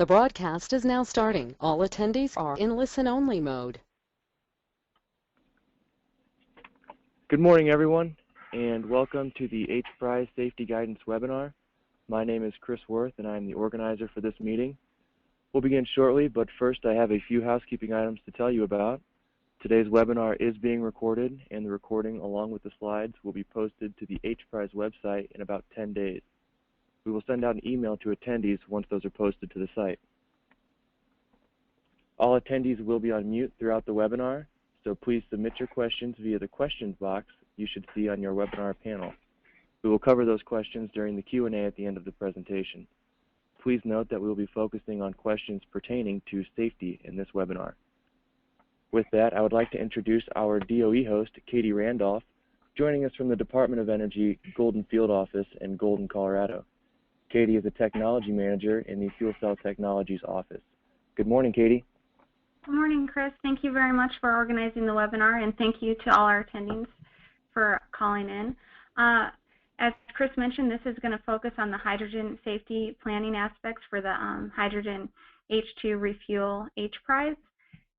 The broadcast is now starting. All attendees are in listen-only mode. Good morning, everyone, and welcome to the H-Prize Safety Guidance webinar. My name is Chris Worth, and I am the organizer for this meeting. We'll begin shortly, but first I have a few housekeeping items to tell you about. Today's webinar is being recorded, and the recording, along with the slides, will be posted to the H-Prize website in about 10 days. We will send out an email to attendees once those are posted to the site. All attendees will be on mute throughout the webinar, so please submit your questions via the questions box you should see on your webinar panel. We will cover those questions during the Q&A at the end of the presentation. Please note that we will be focusing on questions pertaining to safety in this webinar. With that, I would like to introduce our DOE host, Katie Randolph, joining us from the Department of Energy Golden Field Office in Golden, Colorado. Katie is a technology manager in the Fuel Cell Technologies office. Good morning, Katie. Good morning, Chris. Thank you very much for organizing the webinar, and thank you to all our attendees for calling in. As Chris mentioned, this is going to focus on the hydrogen safety planning aspects for the hydrogen H2 Refuel H-Prize.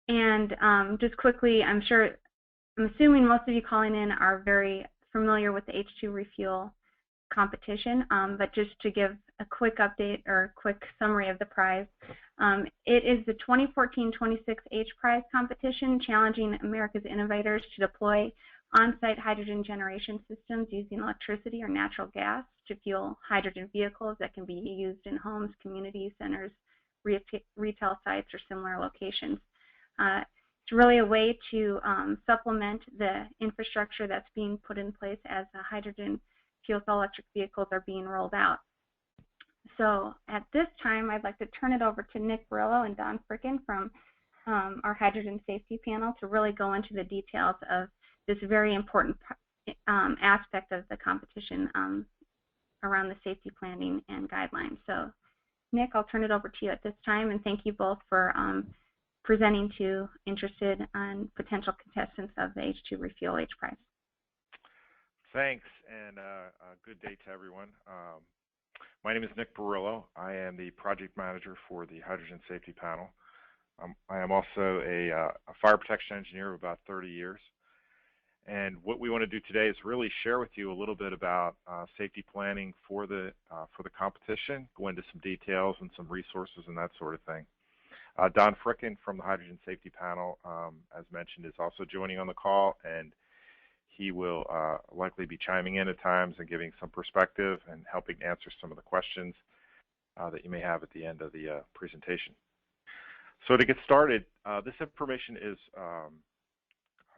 And just quickly, I'm assuming most of you calling in are very familiar with the H2 Refuel competition, but just to give a quick update or quick summary of the prize. It is the 2014-26 H-Prize competition challenging America's innovators to deploy on-site hydrogen generation systems using electricity or natural gas to fuel hydrogen vehicles that can be used in homes, community centers, retail sites, or similar locations. It's really a way to supplement the infrastructure that's being put in place as the hydrogen fuel cell electric vehicles are being rolled out. So at this time, I'd like to turn it over to Nick Barilo and Don Frikken from our hydrogen safety panel to really go into the details of this very important aspect of the competition around the safety planning and guidelines. So Nick, I'll turn it over to you at this time, and thank you both for presenting to interested and potential contestants of the H2 Refuel H-Prize. Thanks, and good day to everyone. My name is Nick Barilo. I am the project manager for the Hydrogen Safety Panel. I am also a fire protection engineer of about 30 years. And what we want to do today is really share with you a little bit about safety planning for the competition, go into some details and some resources and that sort of thing. Don Frikken from the Hydrogen Safety Panel, as mentioned, is also joining on the call, and he will likely be chiming in at times and giving some perspective and helping answer some of the questions that you may have at the end of the presentation. So to get started, this information is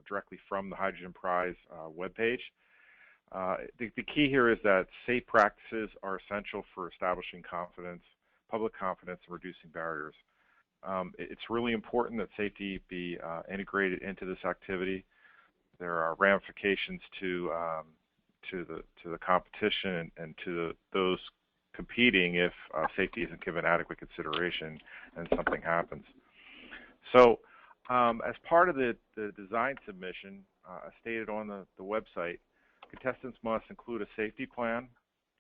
directly from the Hydrogen Prize webpage. The key here is that safe practices are essential for establishing confidence, public confidence, and reducing barriers. It's really important that safety be integrated into this activity. There are ramifications to the competition and to those competing if safety isn't given adequate consideration and something happens. So as part of the design submission, as stated on the website, contestants must include a safety plan,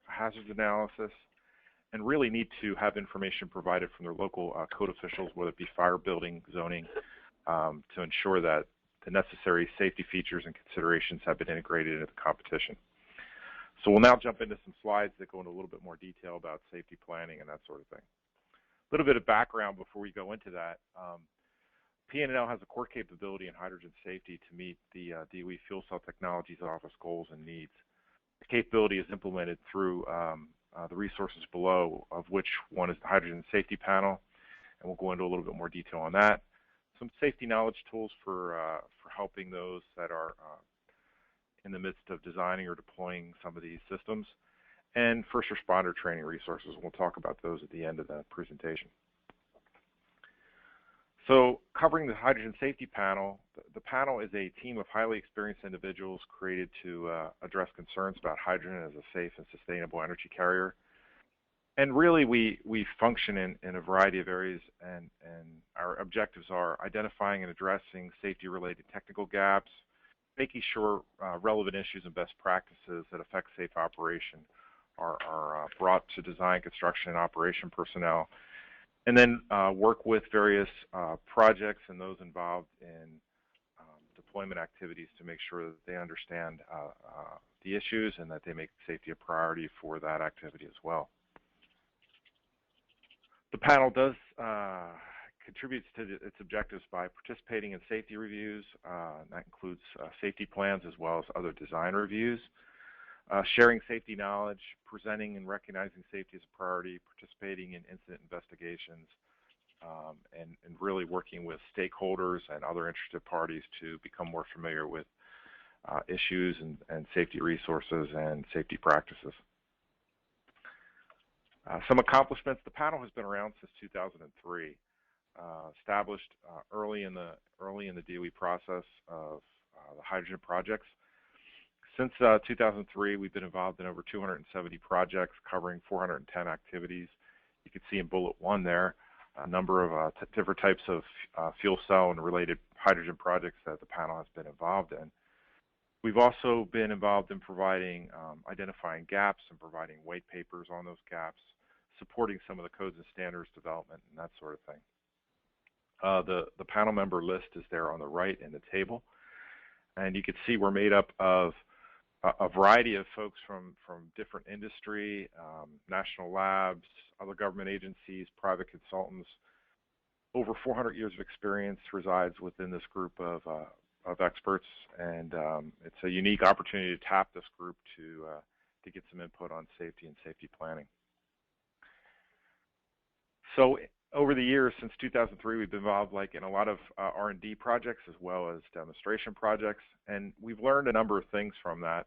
a hazards analysis, and really need to have information provided from their local code officials, whether it be fire, building, zoning, to ensure that the necessary safety features and considerations have been integrated into the competition. So we'll now jump into some slides that go into a little bit more detail about safety planning and that sort of thing. A little bit of background before we go into that. P&L has a core capability in hydrogen safety to meet the DOE Fuel Cell Technologies Office goals and needs. The capability is implemented through the resources below, of which one is the Hydrogen Safety Panel, and we'll go into a little bit more detail on that. Some safety knowledge tools for helping those that are in the midst of designing or deploying some of these systems, and first responder training resources. We'll talk about those at the end of the presentation. So covering the Hydrogen Safety Panel, the panel is a team of highly experienced individuals created to address concerns about hydrogen as a safe and sustainable energy carrier. And really, we function in a variety of areas, and our objectives are identifying and addressing safety-related technical gaps, making sure relevant issues and best practices that affect safe operation are brought to design, construction, and operation personnel, and then work with various projects and those involved in deployment activities to make sure that they understand the issues and that they make safety a priority for that activity as well. The panel does contributes to its objectives by participating in safety reviews. That includes safety plans as well as other design reviews. Sharing safety knowledge, presenting and recognizing safety as a priority, participating in incident investigations, and really working with stakeholders and other interested parties to become more familiar with issues and safety resources and safety practices. Some accomplishments. The panel has been around since 2003, established early in the DOE process of the hydrogen projects. Since 2003, we've been involved in over 270 projects covering 410 activities. You can see in bullet 1 there a number of different types of fuel cell and related hydrogen projects that the panel has been involved in. We've also been involved in providing, identifying gaps and providing white papers on those gaps, supporting some of the codes and standards development and that sort of thing. The panel member list is there on the right in the table, and you can see we're made up of a variety of folks from different industry, national labs, other government agencies, private consultants. Over 400 years of experience resides within this group of experts, and it's a unique opportunity to tap this group to get some input on safety and safety planning. So over the years, since 2003, we've been involved in a lot of R&D projects as well as demonstration projects, and we've learned a number of things from that.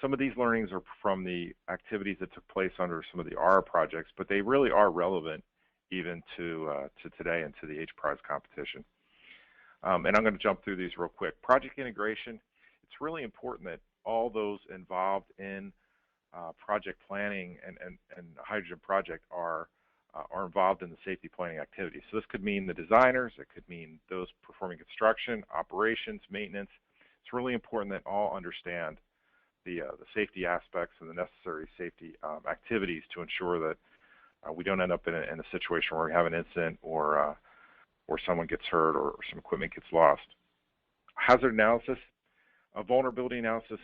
Some of these learnings are from the activities that took place under some of the ARA projects, but they really are relevant even to today and to the H-Prize competition. And I'm going to jump through these real quick. Project integration, it's really important that all those involved in project planning and a hydrogen project are involved in the safety planning activities. So this could mean the designers, it could mean those performing construction, operations, maintenance. It's really important that all understand the safety aspects and the necessary safety activities to ensure that we don't end up in a situation where we have an incident or someone gets hurt or some equipment gets lost. Hazard analysis. A vulnerability analysis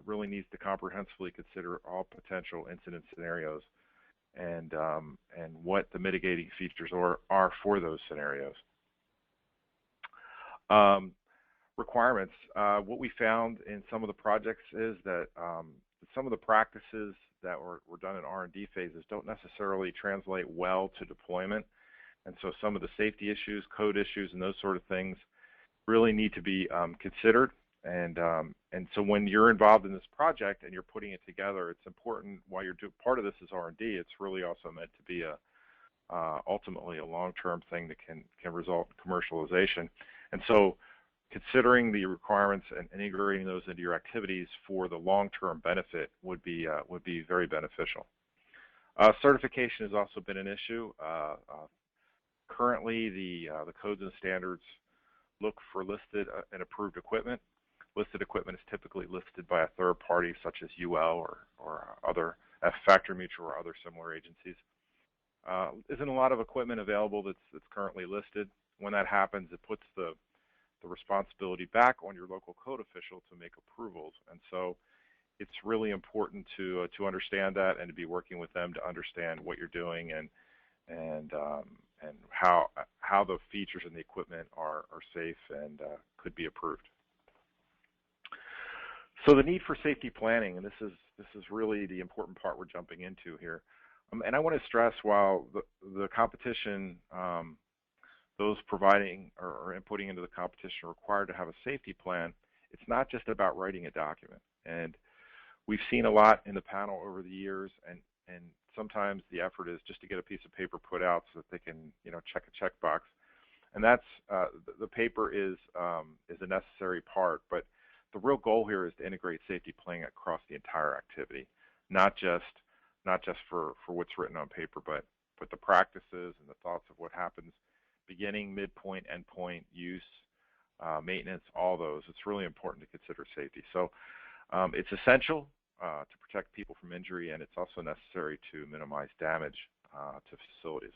really needs to comprehensively consider all potential incident scenarios and what the mitigating features are for those scenarios. Requirements. What we found in some of the projects is that some of the practices that were done in R&D phases don't necessarily translate well to deployment, and so some of the safety issues, code issues, and those sort of things really need to be considered. And so when you're involved in this project and you're putting it together, it's important while you're doing part of this is R&D. It's really also meant to be ultimately a long-term thing that can result in commercialization. And so considering the requirements and integrating those into your activities for the long-term benefit would be very beneficial. Certification has also been an issue. Currently, the codes and standards look for listed and approved equipment. Listed equipment is typically listed by a third party, such as UL or other Factory Mutual or other similar agencies. Isn't a lot of equipment available that's currently listed. When that happens, it puts the responsibility back on your local code official to make approvals, and so it's really important to understand that and to be working with them to understand what you're doing and how the features in the equipment are safe and could be approved. So the need for safety planning, and this is really the important part we're jumping into here. And I want to stress, while the competition, those providing or inputting into the competition are required to have a safety plan, it's not just about writing a document. And we've seen a lot in the panel over the years, and sometimes the effort is just to get a piece of paper put out so that they can, check a checkbox. And that's the paper is a necessary part, but the real goal here is to integrate safety planning across the entire activity, not just for what's written on paper, but the practices and the thoughts of what happens beginning, midpoint, endpoint, use, maintenance, all those. It's really important to consider safety. So it's essential to protect people from injury, and it's also necessary to minimize damage to facilities.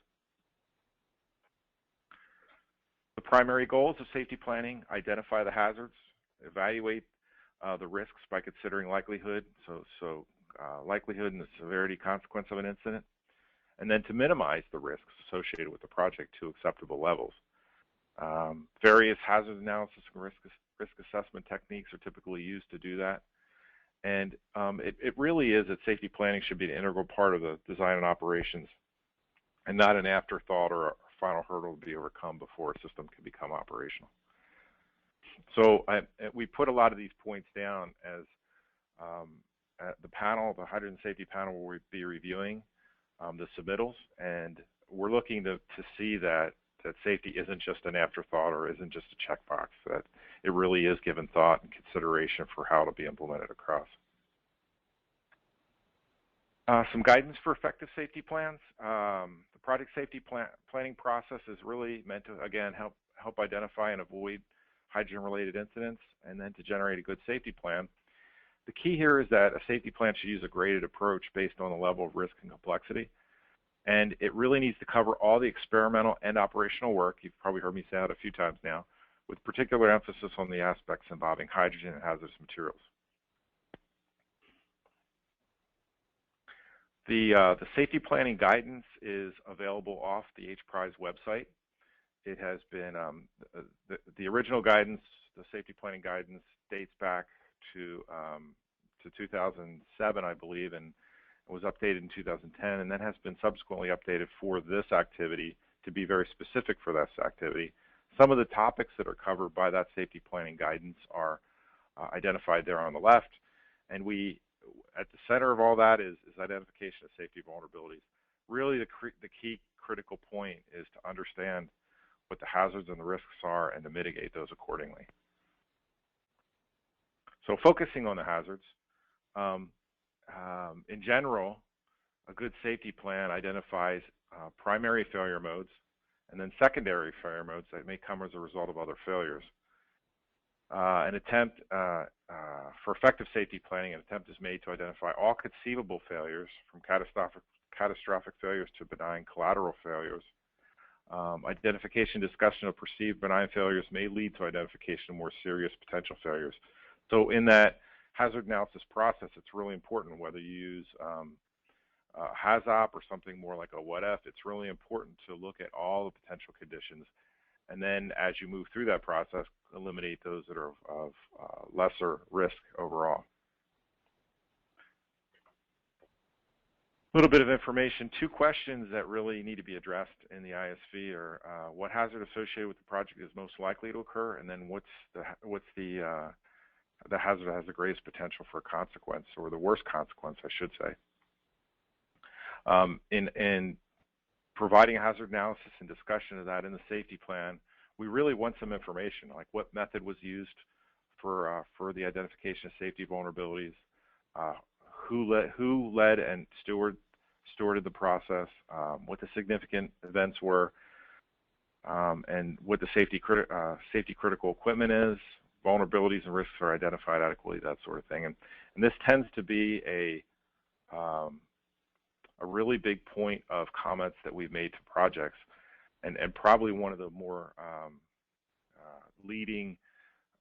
The primary goals of safety planning: identify the hazards, evaluate the risks by considering likelihood, likelihood and the severity consequence of an incident, and then to minimize the risks associated with the project to acceptable levels. Various hazard analysis and risk assessment techniques are typically used to do that. And it really is that safety planning should be an integral part of the design and operations and not an afterthought or a final hurdle to be overcome before a system can become operational. So we put a lot of these points down as the panel, the hydrogen safety panel, will be reviewing the submittals, and we're looking to see that safety isn't just an afterthought or isn't just a checkbox, that it really is given thought and consideration for how to be implemented across. Some guidance for effective safety plans. The project safety planning process is really meant to, again, help identify and avoid hydrogen-related incidents and then to generate a good safety plan. The key here is that a safety plan should use a graded approach based on the level of risk and complexity. And it really needs to cover all the experimental and operational work. You've probably heard me say that a few times now, with particular emphasis on the aspects involving hydrogen and hazardous materials. The safety planning guidance is available off the H-Prize website. It has been, the original guidance, the safety planning guidance, dates back to 2007, I believe, and it was updated in 2010, and then has been subsequently updated for this activity to be very specific for this activity. Some of the topics that are covered by that safety planning guidance are identified there on the left, and at the center of all that is identification of safety vulnerabilities. Really, the key critical point is to understand what the hazards and the risks are and to mitigate those accordingly. So focusing on the hazards, in general, a good safety plan identifies primary failure modes and then secondary failure modes that may come as a result of other failures. An attempt for effective safety planning, an attempt is made to identify all conceivable failures, from catastrophic failures to benign collateral failures. Identification and discussion of perceived benign failures may lead to identification of more serious potential failures. So in that hazard analysis process, it's really important whether you use HAZOP or something more like a what-if. It's really important to look at all the potential conditions, and then as you move through that process, eliminate those that are of lesser risk overall. A little bit of information. Two questions that really need to be addressed in the ISV are what hazard associated with the project is most likely to occur, and then what's the hazard that has the greatest potential for a consequence, or the worst consequence, I should say. In providing a hazard analysis and discussion of that in the safety plan, we really want some information, like what method was used for the identification of safety vulnerabilities, who led and stewarded the process, what the significant events were, and what the safety critical equipment is, vulnerabilities and risks are identified adequately, that sort of thing. And this tends to be a really big point of comments that we've made to projects, and probably one of the more leading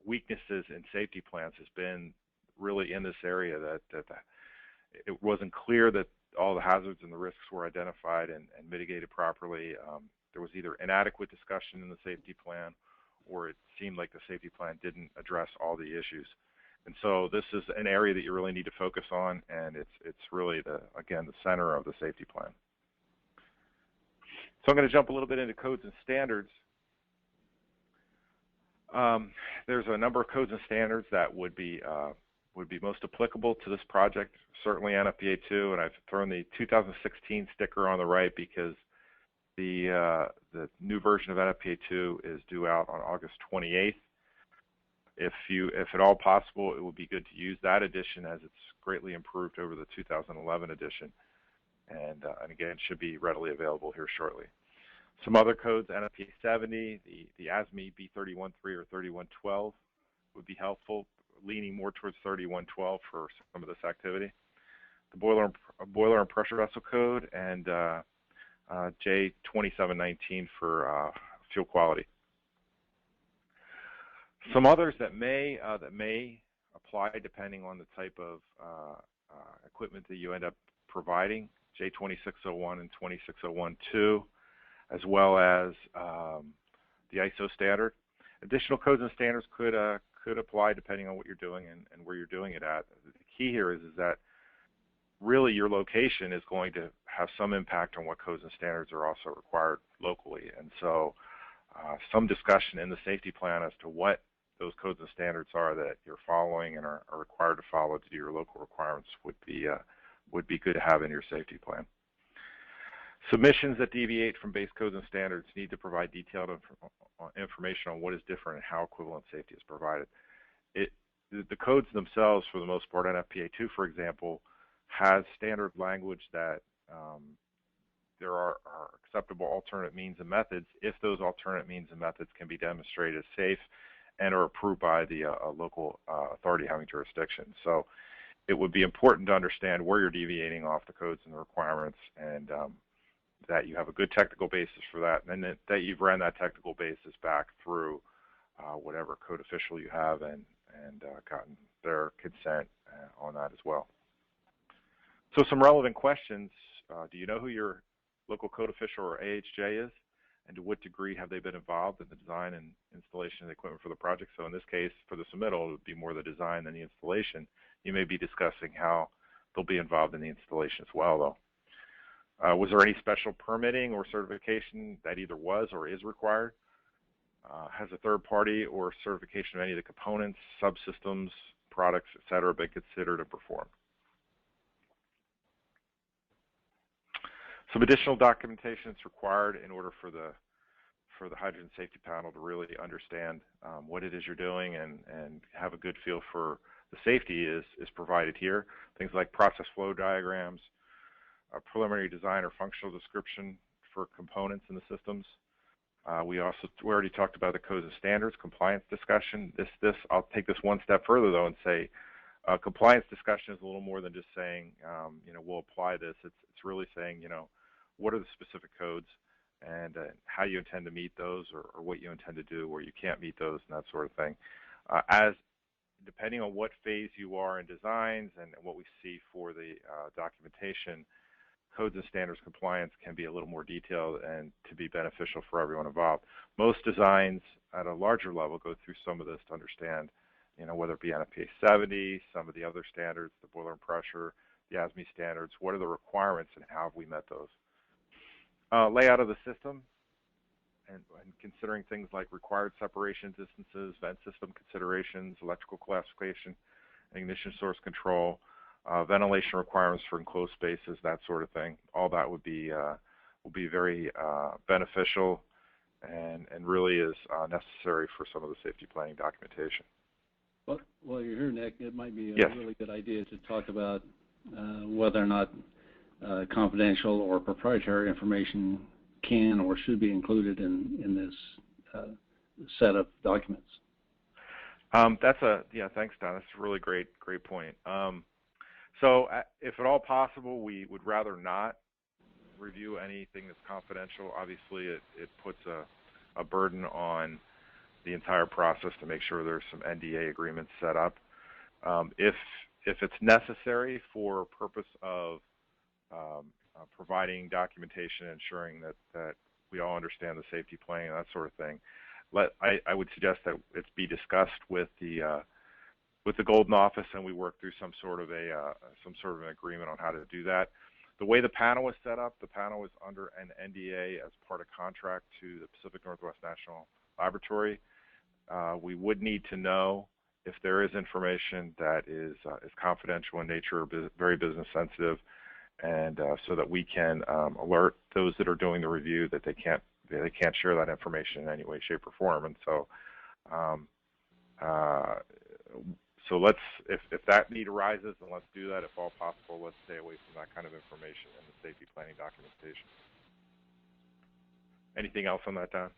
weaknesses in safety plans has been really in this area, that it wasn't clear that all the hazards and the risks were identified and mitigated properly. There was either inadequate discussion in the safety plan, or it seemed like the safety plan didn't address all the issues. And so this is an area that you really need to focus on, and it's really, again, the center of the safety plan. So I'm going to jump a little bit into codes and standards. There's a number of codes and standards that would be most applicable to this project, certainly NFPA 2, and I've thrown the 2016 sticker on the right because the new version of NFPA 2 is due out on August 28th. If at all possible, it would be good to use that edition, as it's greatly improved over the 2011 edition, and again, should be readily available here shortly. Some other codes: NFPA 70, the ASME B313 or 3112 would be helpful, leaning more towards 3112 for some of this activity. The boiler and pressure vessel code, and J2719 for fuel quality. Some others that may apply depending on the type of equipment that you end up providing, J2601 and 26012, as well as the ISO standard. Additional codes and standards could apply depending on what you're doing and where you're doing it at. The key here is that really your location is going to have some impact on what codes and standards are also required locally. And so some discussion in the safety plan as to what those codes and standards are that you're following and are required to follow to do your local requirements would be good to have in your safety plan. Submissions that deviate from base codes and standards need to provide detailed information on what is different and how equivalent safety is provided. The codes themselves, for the most part, NFPA 2, for example, has standard language that there are acceptable alternate means and methods if those alternate means and methods can be demonstrated as safe and are approved by the local authority having jurisdiction. So it would be important to understand where you're deviating off the codes and the requirements, and that you have a good technical basis for that, and that you've ran that technical basis back through whatever code official you have and gotten their consent on that as well. So some relevant questions. Do you know who your local code official or AHJ is? And to what degree have they been involved in the design and installation of the equipment for the project? So in this case, for the submittal, it would be more the design than the installation. You may be discussing how they'll be involved in the installation as well, though. Was there any special permitting or certification that either was or is required? Has a third party or certification of any of the components, subsystems, products, et cetera, been considered and performed? Some additional documentation is required in order for the hydrogen safety panel to really understand what it is you're doing and have a good feel for the safety is provided here. Things like process flow diagrams, a preliminary design or functional description for components in the systems. We already talked about the codes and standards, compliance discussion. I'll take this one step further though and say compliance discussion is a little more than just saying, we'll apply this. It's really saying, what are the specific codes and how you intend to meet those, or what you intend to do where you can't meet those and that sort of thing. Depending on what phase you are in designs and what we see for the documentation, codes and standards compliance can be a little more detailed and to be beneficial for everyone involved. Most designs at a larger level go through some of this to understand, whether it be NFPA 70, some of the other standards, the boiler and pressure, the ASME standards, what are the requirements and how have we met those? Layout of the system and considering things like required separation distances, vent system considerations, electrical classification, ignition source control, ventilation requirements for enclosed spaces, that sort of thing. All that would be very beneficial and really is necessary for some of the safety planning documentation. Well, while you're here, Nick, it might be a Yes. really good idea to talk about whether or not confidential or proprietary information can or should be included in this set of documents. Thanks, Don. That's a really great point. So if at all possible, we would rather not review anything that's confidential. Obviously, it puts a burden on the entire process to make sure there's some NDA agreements set up. If it's necessary for purpose of providing documentation, ensuring that we all understand the safety plan and that sort of thing, I would suggest that it be discussed with the Golden Office, and we work through some sort of an agreement on how to do that. The way the panel is set up, the panel is under an NDA as part of contract to the Pacific Northwest National Laboratory. We would need to know if there is information that is confidential in nature, or very business sensitive, and so that we can alert those that are doing the review that they can't share that information in any way, shape, or form. And so, if that need arises, then let's do that. If all possible, let's stay away from that kind of information in the safety planning documentation. Anything else on that, Don?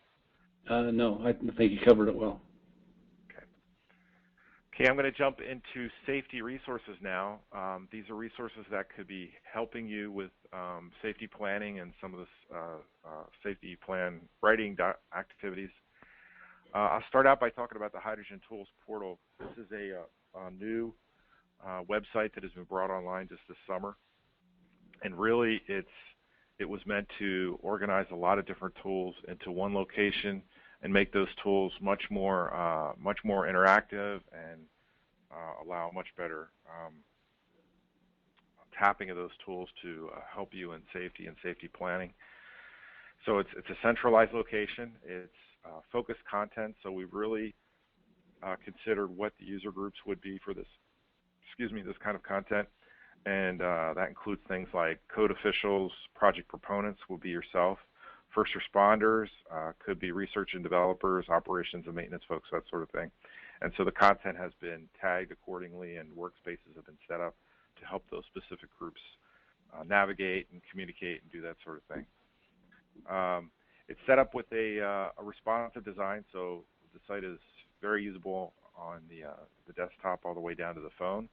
No, I think you covered it well. Okay, I'm going to jump into safety resources now. These are resources that could be helping you with safety planning and some of the safety plan writing activities. I'll start out by talking about the Hydrogen Tools portal. This is a new website that has been brought online just this summer, and really it was meant to organize a lot of different tools into one location and make those tools much more interactive and allow much better tapping of those tools to help you in safety and safety planning. So it's a centralized location. It's focused content. So we've really considered what the user groups would be for this, this kind of content. And that includes things like code officials, project proponents will be yourself, first responders, could be research and developers, operations and maintenance folks, that sort of thing. And so the content has been tagged accordingly, and workspaces have been set up to help those specific groups navigate and communicate and do that sort of thing. It's set up with a responsive design, so the site is very usable on the desktop all the way down to the phone.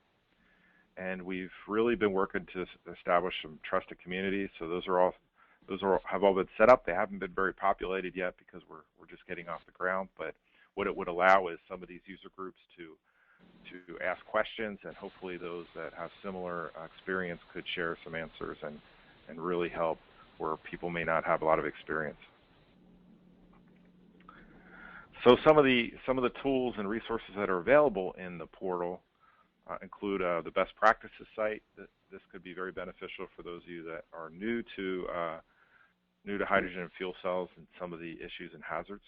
And we've really been working to establish some trusted communities. So those have all been set up. They haven't been very populated yet because we're just getting off the ground. But what it would allow is some of these user groups to ask questions, and hopefully those that have similar experience could share some answers and really help where people may not have a lot of experience. So some of the tools and resources that are available in the portal include the best practices site. This could be very beneficial for those of you that are new to hydrogen and fuel cells and some of the issues and hazards.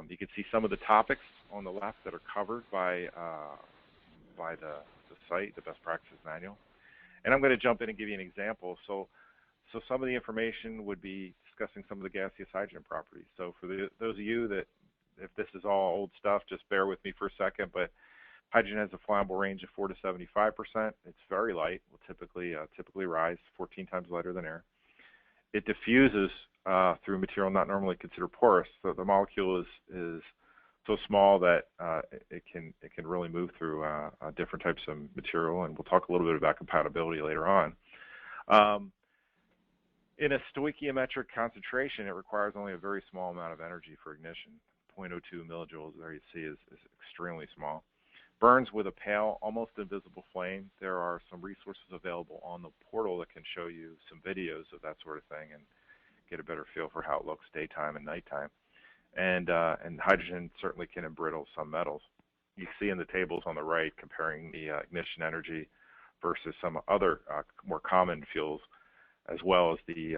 You can see some of the topics on the left that are covered by the site, the best practices manual. And I'm going to jump in and give you an example. So some of the information would be discussing some of the gaseous hydrogen properties. So for those of you that, if this is all old stuff, just bear with me for a second, but hydrogen has a flammable range of 4 to 75%. It's very light, will typically rise 14 times lighter than air. It diffuses through material not normally considered porous. So the molecule is so small that it can really move through different types of material, and we'll talk a little bit about compatibility later on. In a stoichiometric concentration, it requires only a very small amount of energy for ignition. 0.02 millijoules, there you see, is extremely small. Burns with a pale, almost invisible flame. There are some resources available on the portal that can show you some videos of that sort of thing and get a better feel for how it looks daytime and nighttime. And hydrogen certainly can embrittle some metals. You see in the tables on the right comparing the ignition energy versus some other more common fuels, as well as the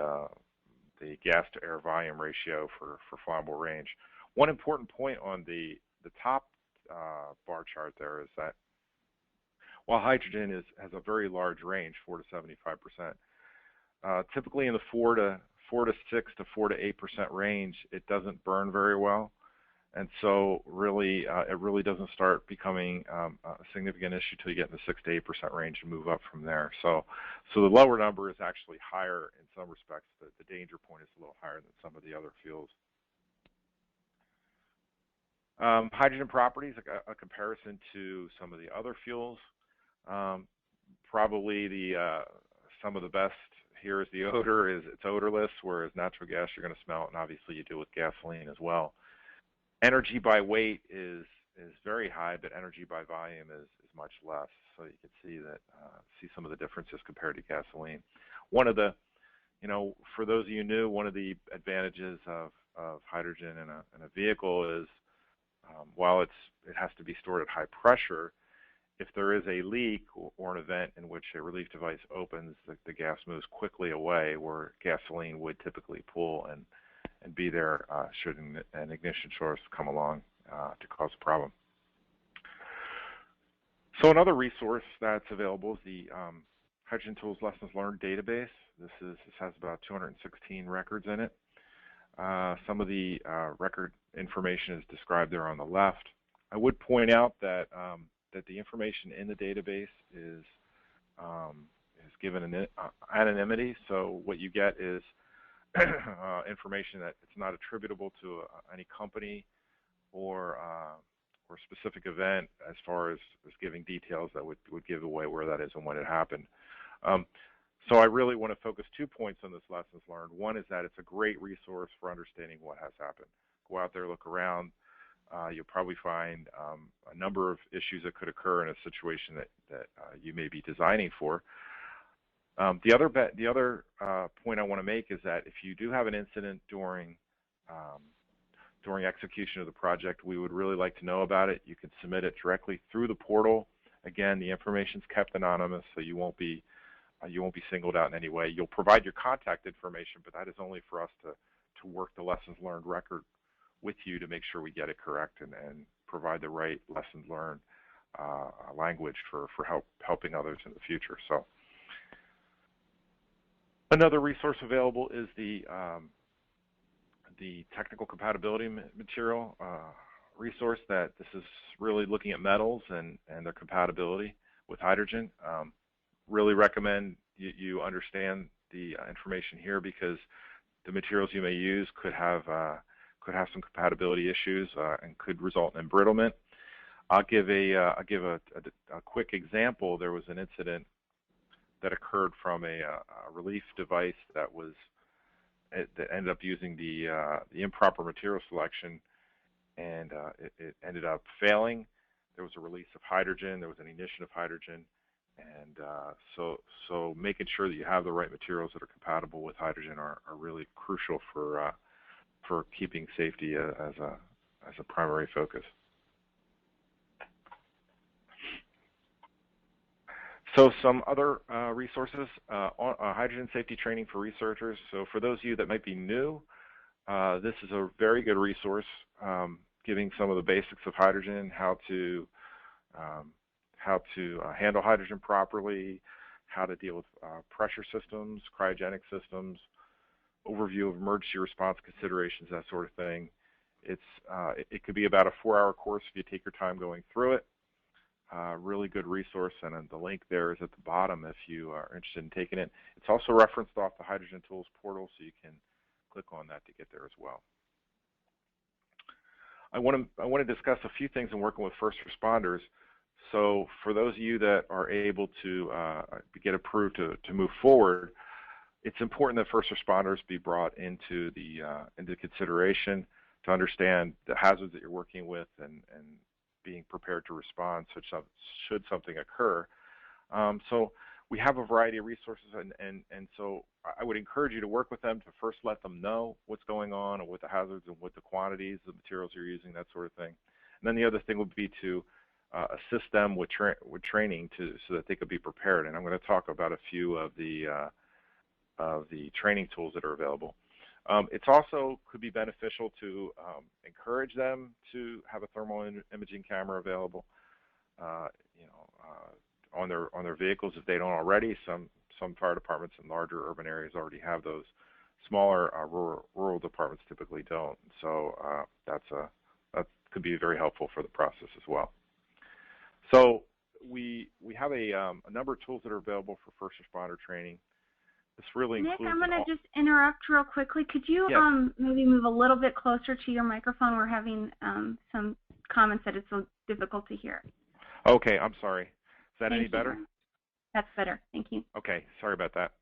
gas to air volume ratio for flammable range. One important point on the top bar chart there is that while hydrogen has a very large range, 4 to 75%, typically in the 4 to 6 to 4 to 8% range, it doesn't burn very well, and so really it really doesn't start becoming a significant issue till you get in the 6 to 8% range and move up from there. So the lower number is actually higher in some respects. The danger point is a little higher than some of the other fuels. Hydrogen properties, a comparison to some of the other fuels. Probably some of the best here is the odor. It's odorless, whereas natural gas you're going to smell it, and obviously you do with gasoline as well. Energy by weight is very high, but energy by volume is much less. So you can see that see some of the differences compared to gasoline. One of the, for those of you new, one of the advantages of hydrogen in a vehicle is while it has to be stored at high pressure, if there is a leak or an event in which a relief device opens, the gas moves quickly away, where gasoline would typically pull and be there should an ignition source come along to cause a problem. So another resource that's available is the Hydrogen Tools Lessons Learned database. This has about 216 records in it. Some of the record information is described there on the left. I would point out that the information in the database is given anonymity. So what you get is information that it's not attributable to any company or specific event, as far as giving details that would give away where that is and when it happened. So I really want to focus 2 points on this lessons learned. One is that it's a great resource for understanding what has happened. Go out there, look around. You'll probably find a number of issues that could occur in a situation that you may be designing for. The other point I want to make is that if you do have an incident during execution of the project, we would really like to know about it. You can submit it directly through the portal. Again, the information's kept anonymous, so you won't be singled out in any way. You'll provide your contact information, but that is only for us to work the lessons learned record with you to make sure we get it correct and provide the right lessons learned language for helping others in the future. So another resource available is the technical compatibility material resource. That this is really looking at metals and their compatibility with hydrogen. Really recommend you understand the information here, because the materials you may use could have some compatibility issues and could result in embrittlement. I'll give a quick example. There was an incident that occurred from a relief device that ended up using the improper material selection, and it ended up failing. There was a release of hydrogen. There was an ignition of hydrogen, and so making sure that you have the right materials that are compatible with hydrogen are really crucial for keeping safety as a primary focus. So some other resources, hydrogen safety training for researchers. So for those of you that might be new, this is a very good resource, giving some of the basics of hydrogen, how to handle hydrogen properly, how to deal with pressure systems, cryogenic systems, overview of emergency response considerations, that sort of thing. It could be about a 4-hour course if you take your time going through it. Really good resource, and the link there is at the bottom if you are interested in taking it. It's also referenced off the Hydrogen Tools portal, so you can click on that to get there as well. I want to discuss a few things in working with first responders. So for those of you that are able to get approved to move forward, it's important that first responders be brought into consideration to understand the hazards that you're working with and being prepared to respond should something occur. So we have a variety of resources, and so I would encourage you to work with them to first let them know what's going on and what the hazards and what the quantities of materials you're using, that sort of thing. And then the other thing would be to assist them with training so that they could be prepared. And I'm going to talk about a few of the training tools that are available. It's also could be beneficial to encourage them to have a thermal imaging camera available, on their vehicles if they don't already. Some fire departments in larger urban areas already have those. Smaller rural departments typically don't. So that could be very helpful for the process as well. So we have a number of tools that are available for first responder training. This really includes. Nick, I'm going to just interrupt real quickly. Could you maybe move a little bit closer to your microphone? We're having some comments that it's so difficult to hear. Okay, I'm sorry. Is that any better? That's better. Thank you. Okay, sorry about that.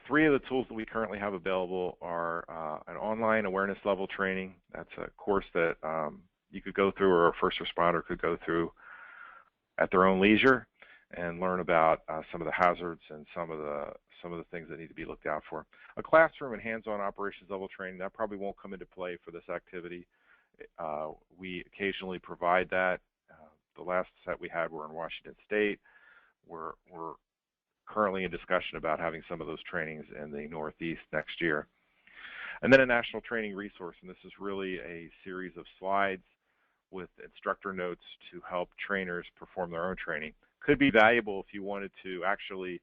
Three of the tools that we currently have available are an online awareness level training. That's a course that you could go through, or a first responder could go through at their own leisure and learn about some of the hazards and some of the things that need to be looked out for. A classroom and hands-on operations level training, that probably won't come into play for this activity. We occasionally provide that. The last set we had were in Washington State. We're currently in discussion about having some of those trainings in the Northeast next year. And then a national training resource, and this is really a series of slides with instructor notes to help trainers perform their own training. Could be valuable if you wanted to actually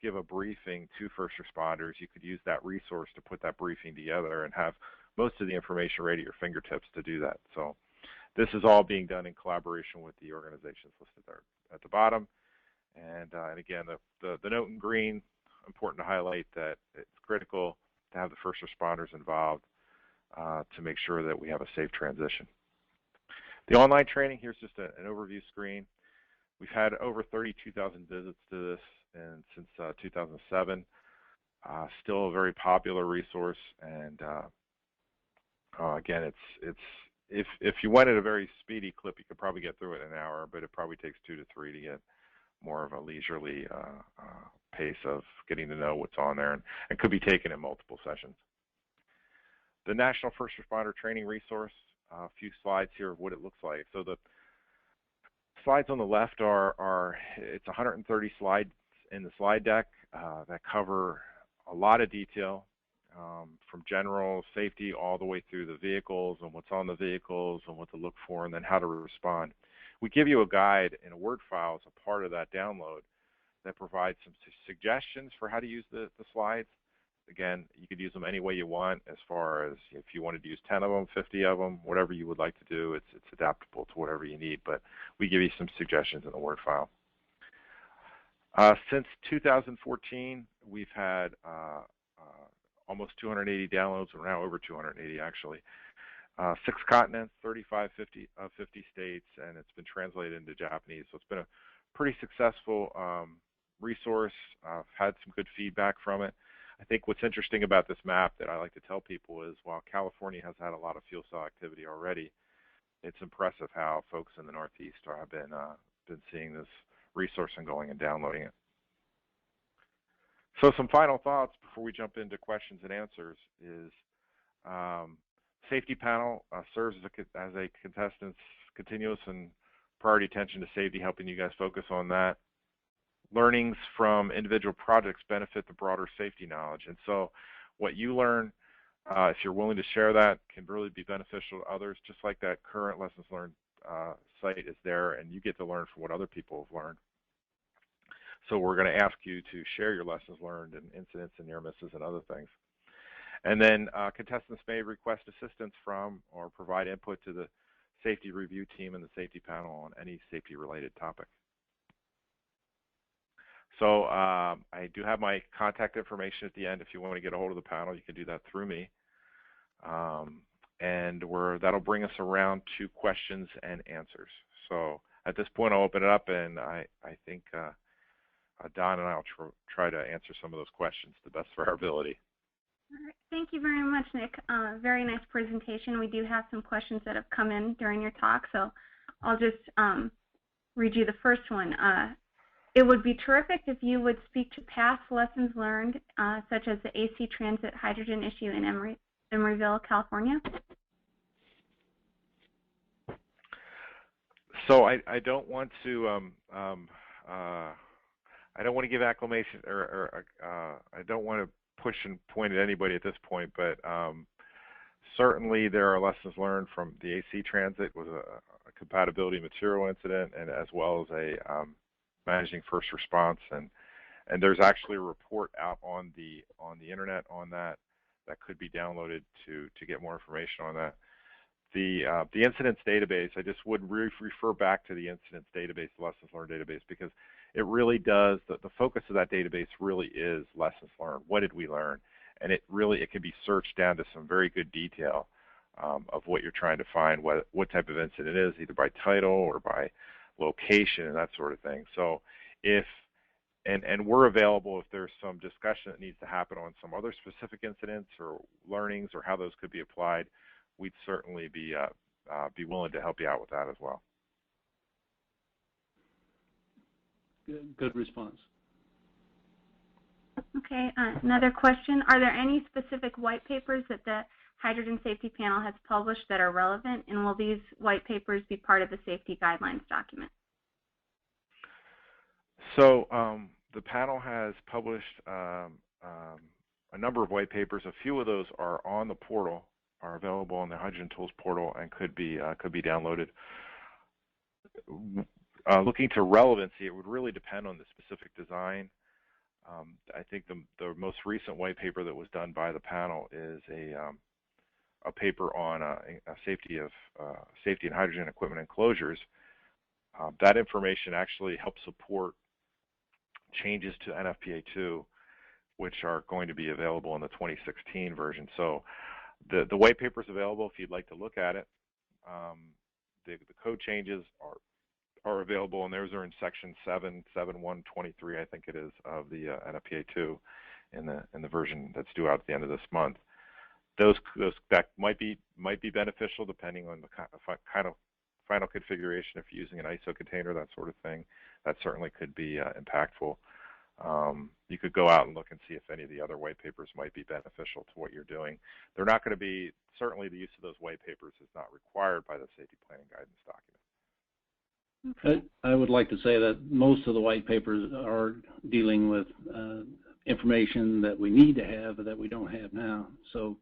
give a briefing to first responders. You could use that resource to put that briefing together and have most of the information right at your fingertips to do that. So this is all being done in collaboration with the organizations listed there at the bottom. And again, the note in green, important to highlight that it's critical to have the first responders involved to make sure that we have a safe transition. The online training, here's just an overview screen. We've had over 32,000 visits to this since 2007. Still a very popular resource, and Again, if you went at a very speedy clip, you could probably get through it in an hour, but it probably takes 2 to 3 to get more of a leisurely pace of getting to know what's on there, and could be taken in multiple sessions. The National First Responder Training Resource, a few slides here of what it looks like. So the slides on the left it's 130 slides in the slide deck that cover a lot of detail, from general safety all the way through the vehicles and what's on the vehicles and what to look for and then how to respond. We give you a guide in a Word file as a part of that download that provides some suggestions for how to use the slides. Again, you could use them any way you want, as far as if you wanted to use 10 of them, 50 of them, whatever you would like to do. It's adaptable to whatever you need, but we give you some suggestions in the Word file. Since 2014, we've had almost 280 downloads. We're now over 280 actually. 6 continents, 50 states, and it's been translated into Japanese. So it's been a pretty successful resource. I've had some good feedback from it. I think what's interesting about this map that I like to tell people is, while California has had a lot of fuel cell activity already, it's impressive how folks in the Northeast have been seeing this resource and going and downloading it. So some final thoughts before we jump into questions and answers is safety panel serves as a contestant's continuous and priority attention to safety, helping you guys focus on that. Learnings from individual projects benefit the broader safety knowledge. And so what you learn, if you're willing to share that, can really be beneficial to others, just like that current lessons learned site is there, and you get to learn from what other people have learned. So we're going to ask you to share your lessons learned and incidents and near misses and other things. And then contestants may request assistance from or provide input to the safety review team and the safety panel on any safety-related topic. So I do have my contact information at the end. If you want to get a hold of the panel, you can do that through me. And that'll bring us around to questions and answers. So at this point, I'll open it up, and I think Don and I will try to answer some of those questions to the best of our ability. All right. Thank you very much, Nick. Very nice presentation. We do have some questions that have come in during your talk, so I'll just read you the first one. It would be terrific if you would speak to past lessons learned, such as the AC transit hydrogen issue in Emeryville, California. So I don't want to give acclamation, or I don't want to push and point at anybody at this point, but certainly there are lessons learned from the AC transit with a compatibility material incident, and as well as a managing first response, and there's actually a report out on the internet on that could be downloaded to get more information on that. The incidents database, I just would refer back to the incidents database, the lessons learned database, because it really does, the focus of that database really is lessons learned. What did we learn? And it can be searched down to some very good detail of what you're trying to find, what type of incident it is, either by title or by location and that sort of thing. So and we're available if there's some discussion that needs to happen on some other specific incidents or learnings or how those could be applied, we'd certainly be willing to help you out with that as well. Good response. Okay, another question. Are there any specific white papers that the Hydrogen Safety Panel has published that are relevant, and will these white papers be part of the safety guidelines document? So the panel has published a number of white papers. A few of those are on the portal, are available on the Hydrogen Tools portal, and could be downloaded. Looking to relevancy, it would really depend on the specific design. I think the most recent white paper that was done by the panel is a paper on safety and hydrogen equipment enclosures. That information actually helps support changes to NFPA2, which are going to be available in the 2016 version. So the white paper is available if you'd like to look at it. The code changes are available, and those are in section 7.123, I think it is, of the NFPA2 in the version that's due out at the end of this month. that might be beneficial depending on the kind of final configuration. If you're using an ISO container, that sort of thing, that certainly could be impactful. You could go out and look and see if any of the other white papers might be beneficial to what you're doing. They're not going to be, certainly the use of those white papers is not required by the safety planning guidance document. I would like to say that most of the white papers are dealing with information that we need to have that we don't have now. So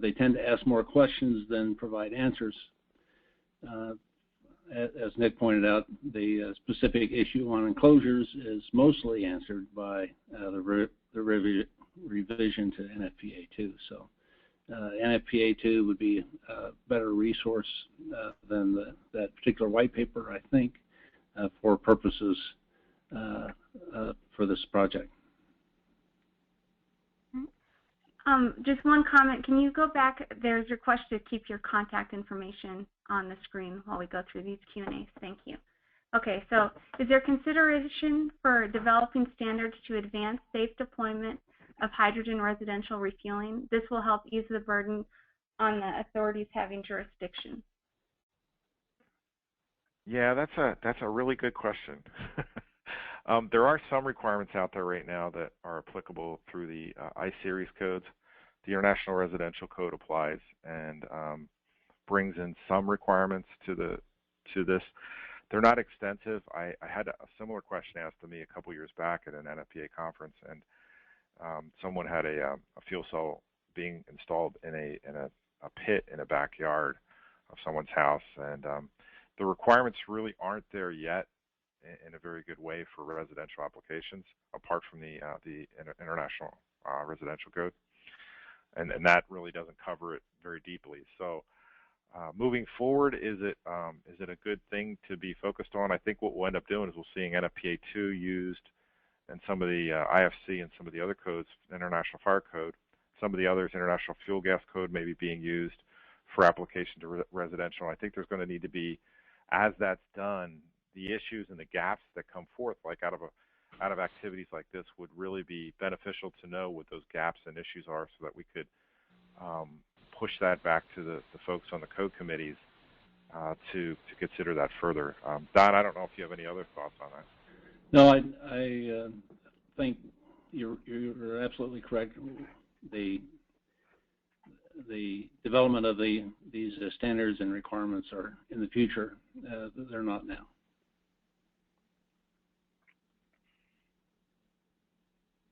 they tend to ask more questions than provide answers. As Nick pointed out, the specific issue on enclosures is mostly answered by the revision to NFPA2. So NFPA2 would be a better resource than that particular white paper, I think, for purposes for this project. Just one comment. Can you go back? There's a request to keep your contact information on the screen while we go through these Q&As. Thank you. Okay, so is there consideration for developing standards to advance safe deployment of hydrogen residential refueling? This will help ease the burden on the authorities having jurisdiction. Yeah, that's a really good question. There are some requirements out there right now that are applicable through the I-Series codes. The International Residential Code applies and brings in some requirements to this. They're not extensive. I had a similar question asked to me a couple years back at an NFPA conference, and someone had a fuel cell being installed in a pit in a backyard of someone's house, and the requirements really aren't there yet in a very good way for residential applications, apart from the International Residential Code, and that really doesn't cover it very deeply. So, moving forward, is it a good thing to be focused on? I think what we'll end up doing is we'll seeing NFPA2 used and some of the IFC and some of the other codes, International Fire Code, some of the others, International Fuel Gas Code, maybe being used for application to residential. I think there's going to need to be, as that's done, the issues and the gaps that come forth, like out of activities like this, would really be beneficial to know what those gaps and issues are, so that we could push that back to the folks on the code committees to consider that further. Don, I don't know if you have any other thoughts on that. No, I think you're absolutely correct. The development of these standards and requirements are in the future. They're not now.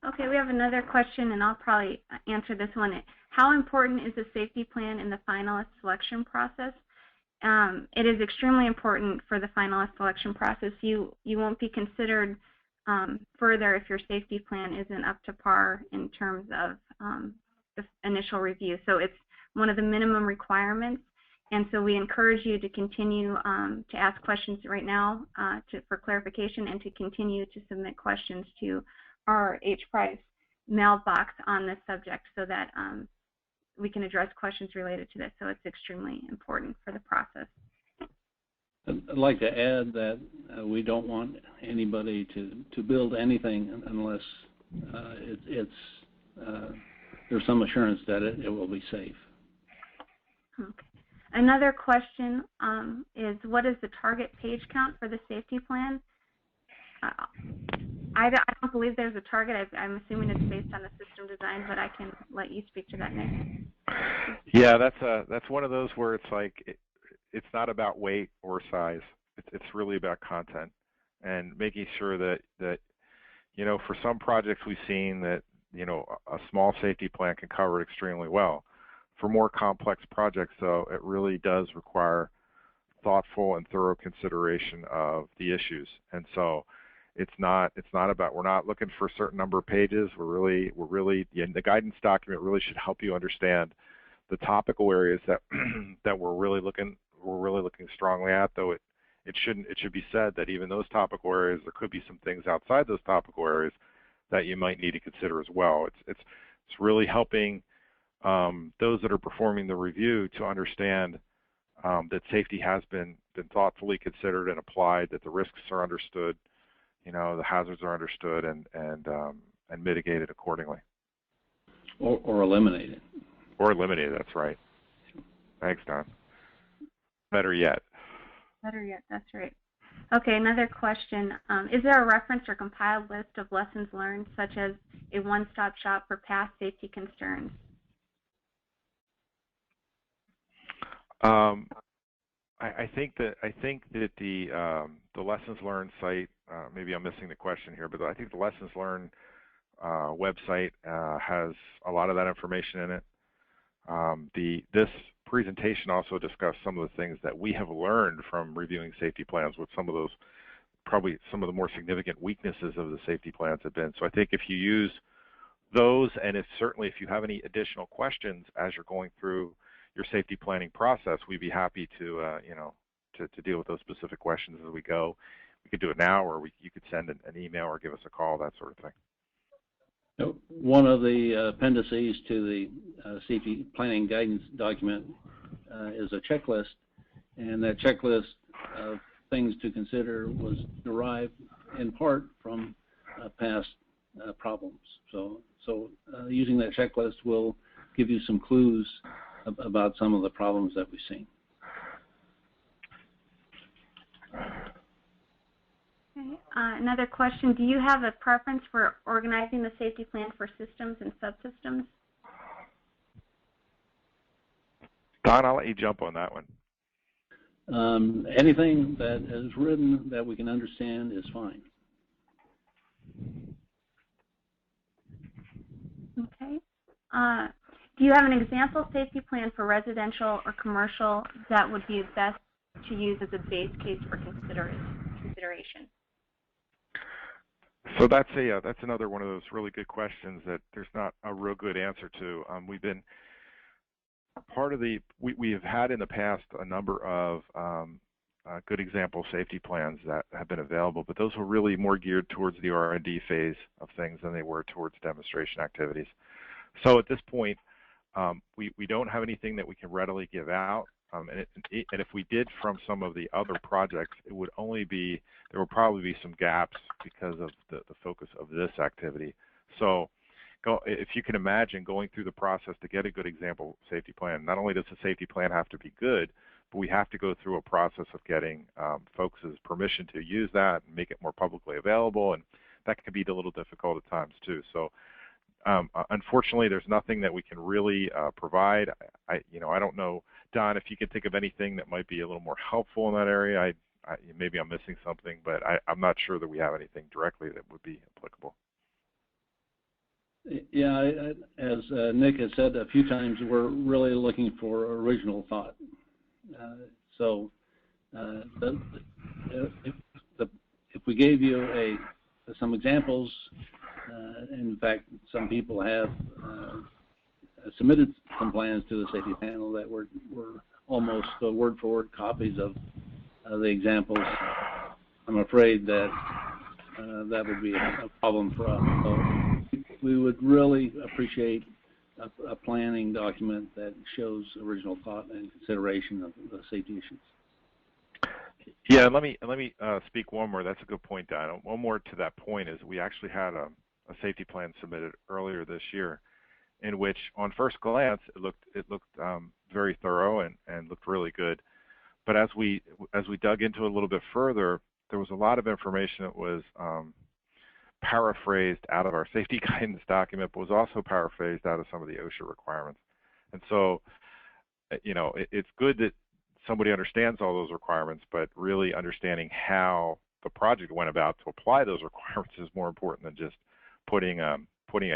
Okay, we have another question, and I'll probably answer this one. How important is the safety plan in the finalist selection process? It is extremely important for the finalist selection process. You won't be considered further if your safety plan isn't up to par in terms of the initial review. So it's one of the minimum requirements, and so we encourage you to continue to ask questions right now for clarification, and to continue to submit questions to our H-Prize mailbox on this subject, so that we can address questions related to this. So it's extremely important for the process. I'd like to add that we don't want anybody to build anything unless there's some assurance that it will be safe. Okay. Another question is, what is the target page count for the safety plan? I don't believe there's a target. I'm assuming it's based on the system design, but I can let you speak to that next. Yeah, that's one of those where it's like it's not about weight or size. It's really about content, and making sure that for some projects we've seen that a small safety plan can cover it extremely well. For more complex projects, though, it really does require thoughtful and thorough consideration of the issues, and so. It's not about, we're not looking for a certain number of pages. The guidance document really should help you understand the topical areas that we're really looking strongly at. Though it should be said that even those topical areas, there could be some things outside those topical areas that you might need to consider as well. It's really helping those that are performing the review to understand that safety has been thoughtfully considered and applied, that the risks are understood. The hazards are understood and mitigated accordingly. Or eliminated. Or eliminated, that's right. Thanks, Don. Better yet. Better yet, that's right. Okay, another question. Is there a reference or compiled list of lessons learned, such as a one-stop shop for past safety concerns? I think that the lessons learned site, maybe I'm missing the question here, but I think the lessons learned website has a lot of that information in it. This presentation also discussed some of the things that we have learned from reviewing safety plans, with some of those, probably some of the more significant weaknesses of the safety plans have been. So I think if you use those, and certainly if you have any additional questions as you're going through your safety planning process, we'd be happy to to deal with those specific questions as we go. We could do it now, or you could send an email or give us a call, that sort of thing. One of the appendices to the safety planning guidance document is a checklist, and that checklist of things to consider was derived in part from past problems. So using that checklist will give you some clues about some of the problems that we've seen. Okay. Another question, do you have a preference for organizing the safety plan for systems and subsystems? Don, I'll let you jump on that one. Anything that is written that we can understand is fine. Okay. Do you have an example safety plan for residential or commercial that would be best to use as a base case for consideration? So that's another one of those really good questions that there's not a real good answer to. We've been part of we have had in the past a number of good example safety plans that have been available, but those were really more geared towards the R&D phase of things than they were towards demonstration activities. So at this point, we don't have anything that we can readily give out, and if we did from some of the other projects, it would only be, there would probably be some gaps because of the focus of this activity. So if you can imagine going through the process to get a good example safety plan, not only does the safety plan have to be good, but we have to go through a process of getting folks' permission to use that and make it more publicly available, and that can be a little difficult at times too. So unfortunately, there's nothing that we can really provide. I don't know, Don, if you can think of anything that might be a little more helpful in that area. Maybe I'm missing something, but I'm not sure that we have anything directly that would be applicable. Yeah, as Nick has said a few times, we're really looking for original thought. If we gave you some examples, in fact, some people have submitted some plans to the safety panel that were almost word-for-word copies of the examples. I'm afraid that that would be a problem for us. So we would really appreciate a planning document that shows original thought and consideration of the safety issues. Yeah, let me speak one more. That's a good point, Don. One more to that point is we actually had a safety plan submitted earlier this year, in which, on first glance, it looked very thorough and looked really good. But as we dug into it a little bit further, there was a lot of information that was paraphrased out of our safety guidance document, but was also paraphrased out of some of the OSHA requirements. And so, it's good that somebody understands all those requirements, but really understanding how the project went about to apply those requirements is more important than just putting a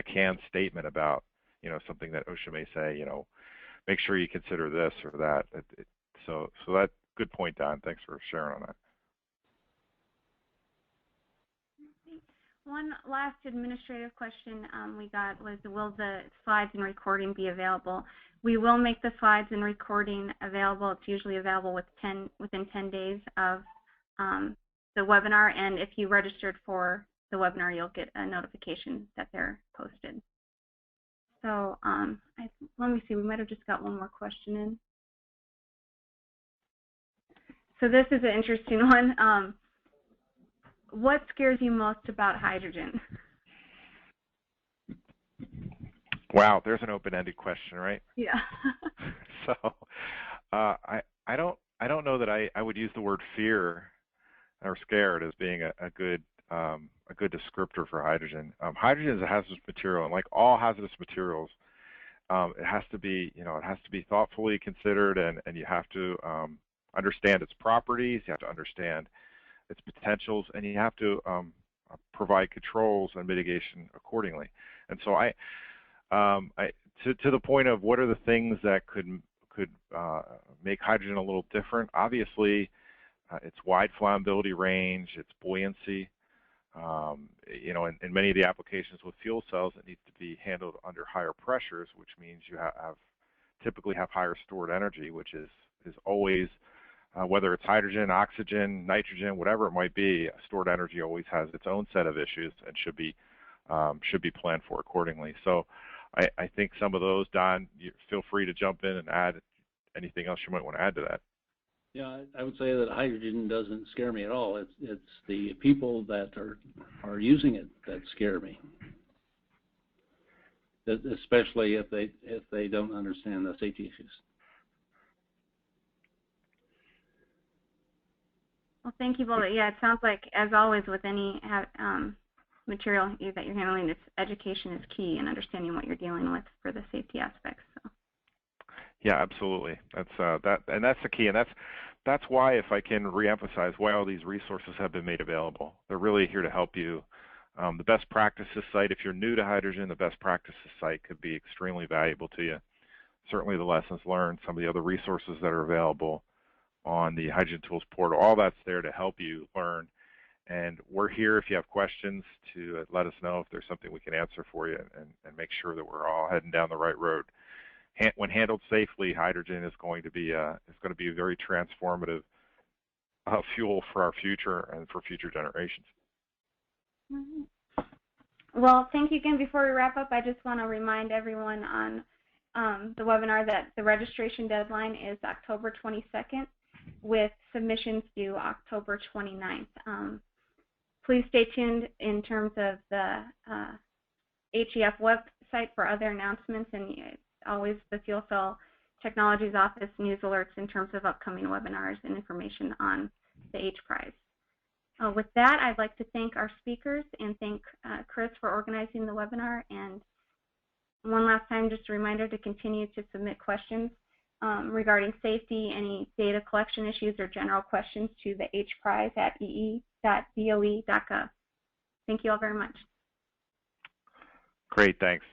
canned statement about something that OSHA may say, make sure you consider this or that. So that good point, Don. Thanks for sharing on that. One last administrative question we got was, will the slides and recording be available? We will make the slides and recording available. It's usually available within 10 days of the webinar, and if you registered for the webinar, you'll get a notification that they're posted. So let me see, we might have just got one more question in. So this is an interesting one. What scares you most about hydrogen? Wow, there's an open-ended question, right? Yeah. So I don't know that I would use the word fear or scared as being a good descriptor for hydrogen. Hydrogen is a hazardous material, and like all hazardous materials, it has to be thoughtfully considered, and you have to understand its properties, you have to understand its potentials, and you have to provide controls and mitigation accordingly. And so to the point of what are the things that could make hydrogen a little different, obviously its wide flammability range, its buoyancy. In many of the applications with fuel cells, it needs to be handled under higher pressures, which means you typically have higher stored energy, which is always, whether it's hydrogen, oxygen, nitrogen, whatever it might be, stored energy always has its own set of issues and should be planned for accordingly. So I think some of those, Don, you feel free to jump in and add anything else you might want to add to that. Yeah, I would say that hydrogen doesn't scare me at all. It's the people that are using it that scare me, especially if they don't understand the safety issues. Well, thank you both. Yeah, it sounds like, as always, with any material that you're handling, this education is key in understanding what you're dealing with for the safety aspects. So. Yeah, absolutely. That's the key, and that's why, if I can reemphasize, why all these resources have been made available. They're really here to help you. The best practices site, if you're new to hydrogen, the best practices site could be extremely valuable to you. Certainly the lessons learned, some of the other resources that are available on the Hydrogen Tools portal, all that's there to help you learn. And we're here if you have questions to let us know if there's something we can answer for you and make sure that we're all heading down the right road. When handled safely, hydrogen is going to be a very transformative fuel for our future and for future generations. Well, thank you again. Before we wrap up, I just want to remind everyone on the webinar that the registration deadline is October 22nd, with submissions due October 29th. Please stay tuned in terms of the HEF website for other announcements, and always the Fuel Cell Technologies Office news alerts in terms of upcoming webinars and information on the H-Prize. With that, I'd like to thank our speakers and thank Chris for organizing the webinar. And one last time, just a reminder to continue to submit questions regarding safety, any data collection issues, or general questions to the H-Prize at ee.doe.gov. Thank you all very much. Great, thanks.